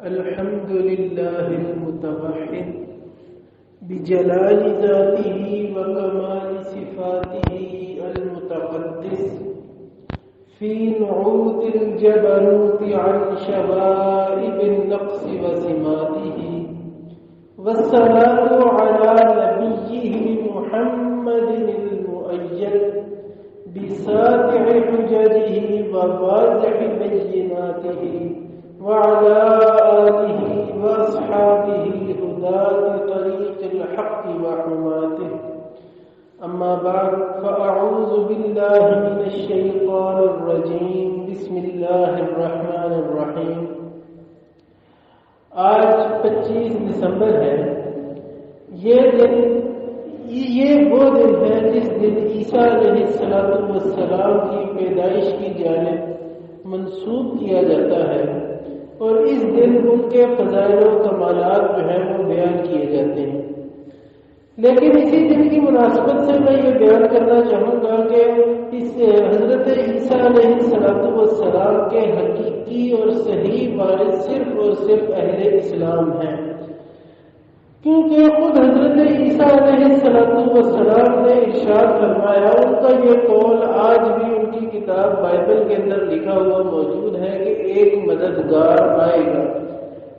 الحمد لله المتوحد بجلال ذاته وكمال صفاته المتقدس في نعوت الجبروت عن شوائب النقص وسماته، والصلاة على نبيه محمد المؤيد بساطع حججه وواضح بيناته، وعلى آله وأصحابه هداة طريق الحق وحماته. أما بعد، فأعوذ بالله من الشيطان الرجيم. بسم الله الرحمن الرحيم. آج 25 دسمبر ہے. یہ وہ دن ہے جس دن عیسیٰ علیہ السلام کی پیدائش کی جانب منسوب کیا جاتا ہے، اور اس دن ان کے فضائل و کمالات جو ہیں وہ بیان کیے جاتے ہیں. لیکن اسی دن کی مناسبت سے میں یہ بیان کرنا چاہوں گا کہ اس حضرت عیسیٰ علیہ السلام کے حقیقی اور صحیح وارث صرف اور صرف اہل اسلام ہیں، کیونکہ خود حضرت عیسیٰ علیہ السلام نے ارشاد فرمایا. ان کا یہ قول آج بھی ان کی کتاب بائبل کے اندر لکھا ہوا موجود ہے کہ ایک مددگار آئے گا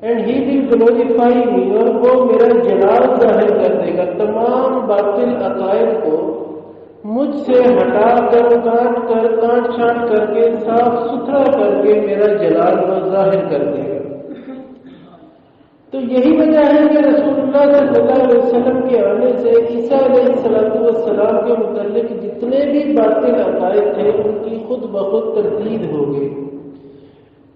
اینڈ ہی ول گلوریفائی می، اور وہ میرا جلال ظاہر کر دے گا. تمام باطل عقائد کو مجھ سے ہٹا کر کاٹ چھانٹ کر کے صاف ستھرا کر کے میرا جلال وہ ظاہر کر دے گا. تو یہی وجہ ہے کہ رسول اللہ صلی اللہ علیہ وسلم کے آنے سے عیسیٰ علیہ السلام کے متعلق جتنے بھی باطل عقائد تھے ان کی خود بخود تردید ہو گئی.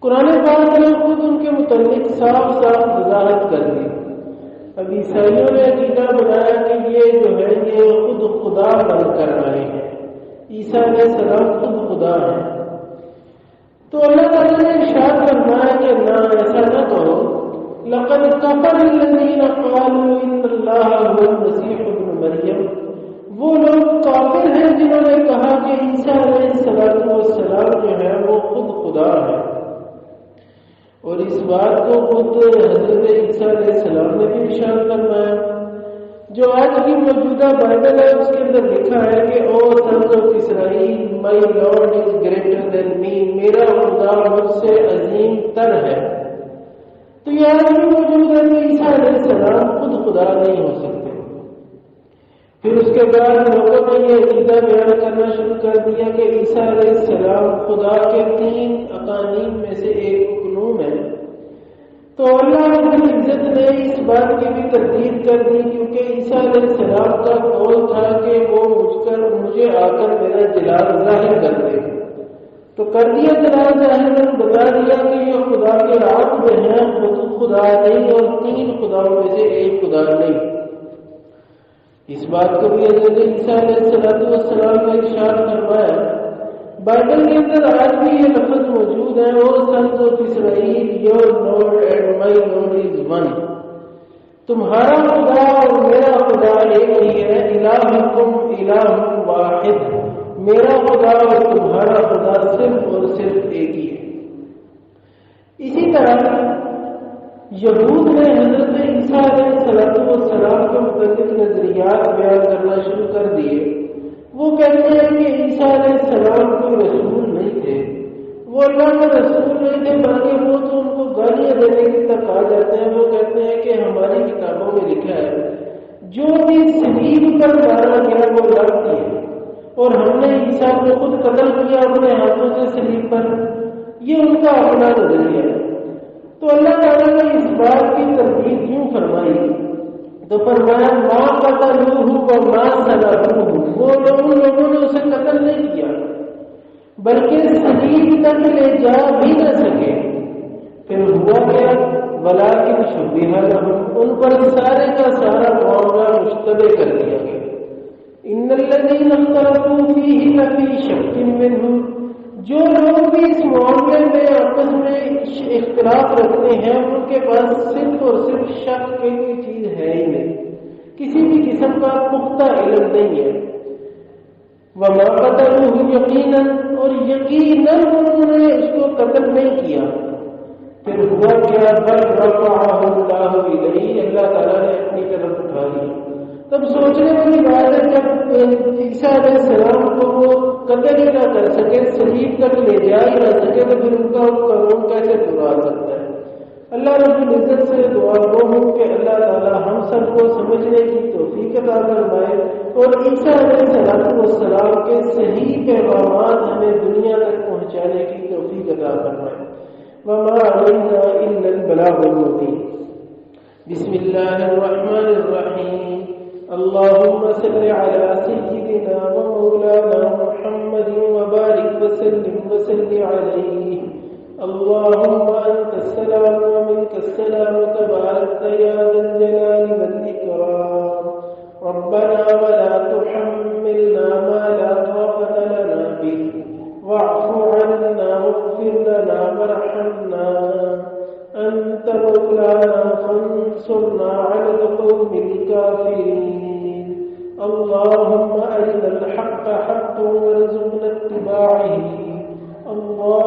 قرآن پاک نے خود ان کے متعلق صاف وضاحت کر دی. اب عیسائیوں نے عقیدہ بنایا کہ یہ جو ہے یہ خود خدا بن کر آئے ہیں، عیسیٰ علیہ السلام خود خدا ہیں. تو اللہ تعالیٰ نے ارشاد فرمایا کہ نہ، ایسا نہ کرو. لقد كفر الذين قالوا ان الله هو المسيح ابن مريم. وہ لوگ کافر ہیں جنہوں نے کہا کہ عیسیٰ علیہ السلام جو ہے وہ خود خدا ہے. اور اس بات کو خود حضرت عیسیٰ علیہ السلام نے بھی ارشاد فرمایا. جو آج کی موجودہ بائبل ہے اس کے اندر لکھا ہے کہ O sons of Israel, my lord is greater than me. میرا خدا مجھ سے عظیم تر ہے. تو یہ آج بھی موجود ہے کہ عیسیٰ علیہ السلام خود خدا نہیں ہو سکتے. پھر اس کے بعد لوگوں نے یہ عقیدہ بیان کرنا شروع کر دیا کہ عیسیٰ علیہ السلام خدا کے 3 اقانیم میں سے ایک اقنوم ہے. تو اللہ رب العزت نے اس بات کی بھی تردید کر دی، کیونکہ عیسیٰ علیہ السلام کا قول تھا کہ وہ مجھے آ کر میرا جلال ظاہر کر دے. تو کر دیا جلال ظاہر، بتا دیا کہ یہ خدا کے آپ جو ہیں خود خدا نہیں اور 3 خداؤں میں سے ایک خدا نہیں. اس بات کو بھی حضرت عیسیٰ علیہ السلام نے ارشاد فرمایا. بائبل کے اندر آج بھی یہ لفظ موجود ہے، O sons of Israel, your lord and my lord is one. تمہارا خدا اور میرا خدا ایک ہی ہے. الہکم الہ واحد. میرا خدا اور تمہارا خدا صرف اور صرف ایک ہی ہے. اسی طرح یہود نے حضرت عیسیٰ علیہ السلام کے متعلق نظریات بیان کرنا شروع کر دیے. وہ کہتے ہیں کہ عیسیٰ علیہ السلام کوئی رسول نہیں تھے، وہ اللہ کا رسول نہیں تھے، بلکہ وہ تو ان کو گالیاں دینے کی تک آ جاتے ہیں. وہ کہتے ہیں کہ ہماری کتابوں میں لکھا ہے جو بھی صلیب پر مارا گیا وہ لعنت ہے، اور ہم نے عیسیٰ کو خود قتل کیا اپنے ہاتھوں سے صلیب پر. یہ ان کا اپنا نظریہ ہے. تو اللہ تعالیٰ نے اس بات کی تردید کیوں فرمائی؟ تو فرمایا ماں قتلوہ وما صلبوہ. وہ لوگوں نے اسے قتل نہیں کیا بلکہ صلیب تک لے جا بھی نہ سکے. پھر ہوا کیا؟ ولکن شبہ لہم. ان پر سارے کا سارا معاملہ مشتبہ کر دیا گیا. ان الذین اختلفوا فیہ لفی شک منہ. جو لوگ بھی اس معاملے میں آپس میں اختلاف رکھتے ہیں ان کے پاس صرف اور صرف شک کی کوئی چیز ہے ہی نہیں، کسی بھی قسم کا پختہ علم نہیں ہے. وما قتلوه یقینا، اور یقیناً انہوں نے اس کو قتل نہیں کیا. پھر ہوا کیا؟ بل رفعہ اللہ الیہ، اللہ تعالیٰ نے اپنی طرف اٹھا لیا۔ تب سوچنے والی بات ہے جب عیسیٰ علیہ السلام کو وہ قتل ہی نہ کر سکے، صلیب تک لے جا ہی نہ سکے، تو پھر ان کا قانون کیسے پورا سکتا ہے؟ اللہ رب العزت سے دعا گو ہوں کہ اللہ تعالیٰ ہم سب کو سمجھنے کی توفیق عطا فرمائے اور عیسیٰ علیہ السلام کے صحیح پیغامات ہمیں دنیا تک پہنچانے کی توفیق عطا فرمائے۔ وما علینا الا البلاغ المبین۔ بسم اللہ الرحمن الرحیم۔ اللهم صل على سيدنا ومولانا محمد وبارك وسلم عليه۔ اللهم أنت السلام ومنك السلام تبارك يا ذا الجلال والإكرام۔ ربنا ولا تحملنا ما لا طاقة لنا به واعف عنا واغفر لنا وارحمنا أنت مولانا فانصرنا على القوم الكافرين۔ اللهم أرنا الحق حقا وارزقنا اتباعه۔ اللهم